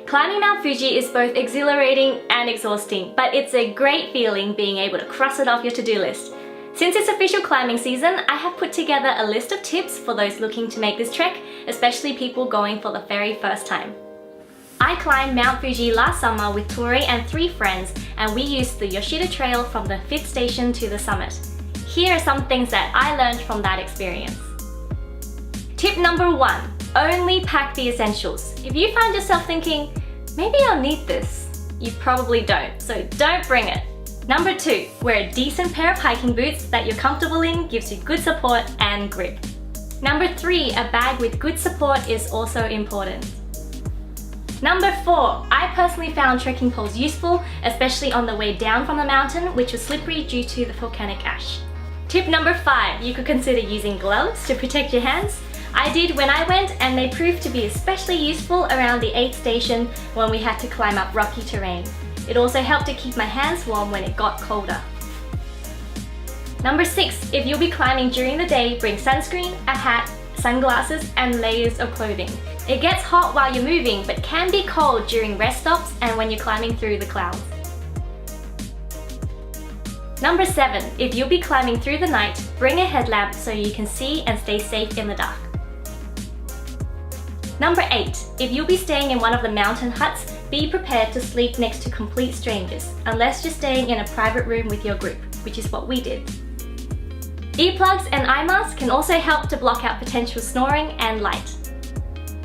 Climbing Mount Fuji is both exhilarating and exhausting, but it's a great feeling being able to cross it off your to-do list. Since it's official climbing season, I have put together a list of tips for those looking to make this trek, especially people going for the very first time. I climbed Mount Fuji last summer with Torii and 3 friends, and we used the Yoshida Trail from the 5th station to the summit. Here are some things that I learned from that experience. Tip number 1, only pack the essentials. If you find yourself thinking, maybe I'll need this, you probably don't, so don't bring it. Number 2, wear a decent pair of hiking boots that you're comfortable in, gives you good support and grip. Number 3, a bag with good support is also important. Number 4, I personally found trekking poles useful, especially on the way down from the mountain, which was slippery due to the volcanic ash. Tip number 5, you could consider using gloves to protect your hands. I did when I went, and they proved to be especially useful around the 8th station when we had to climb up rocky terrain. It also helped to keep my hands warm when it got colder. Number 6, if you'll be climbing during the day, bring sunscreen, a hat, sunglasses, and layers of clothing. It gets hot while you're moving, but can be cold during rest stops and when you're climbing through the clouds. Number 7, if you'll be climbing through the night, bring a headlamp so you can see and stay safe in the dark. Number 8, if you'll be staying in one of the mountain huts, be prepared to sleep next to complete strangers, unless you're staying in a private room with your group, which is what we did. Earplugs and eye masks can also help to block out potential snoring and light.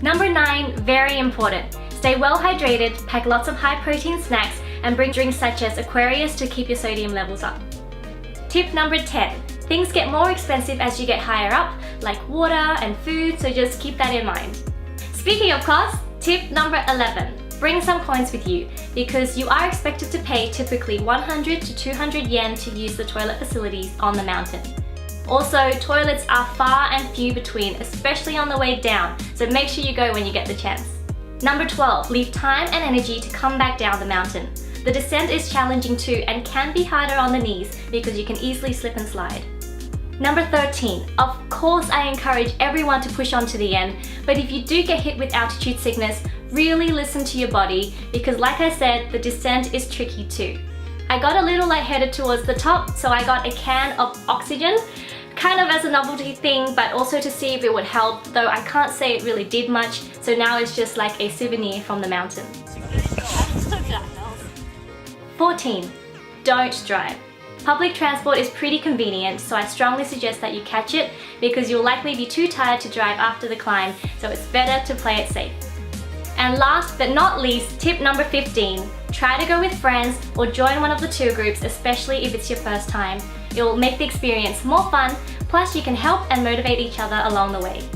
Number 9, very important. Stay well hydrated, pack lots of high protein snacks, and bring drinks such as Aquarius to keep your sodium levels up. Tip number 10, things get more expensive as you get higher up, like water and food, so just keep that in mind. Speaking of cost, tip number 11, bring some coins with you, because you are expected to pay typically 100 to 200 yen to use the toilet facilities on the mountain. Also, toilets are far and few between, especially on the way down, so make sure you go when you get the chance. Number 12, leave time and energy to come back down the mountain. The descent is challenging too and can be harder on the knees because you can easily slip and slide. Number 13, of course I encourage everyone to push on to the end, but if you do get hit with altitude sickness, really listen to your body, because like I said, the descent is tricky too. I got a little lightheaded towards the top, so I got a can of oxygen, kind of as a novelty thing, but also to see if it would help, though I can't say it really did much, so now it's just like a souvenir from the mountain. 14, don't drive. Public transport is pretty convenient, so I strongly suggest that you catch it, because you'll likely be too tired to drive after the climb, so it's better to play it safe. And last but not least, tip number 15, try to go with friends or join one of the tour groups, especially if it's your first time. It will make the experience more fun, plus you can help and motivate each other along the way.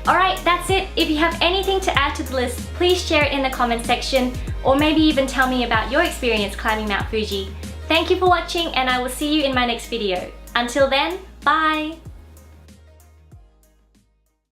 Alright, that's it. If you have anything to add to the list, please share it in the comment section, or maybe even tell me about your experience climbing Mount Fuji. Thank you for watching, and I will see you in my next video. Until then, bye!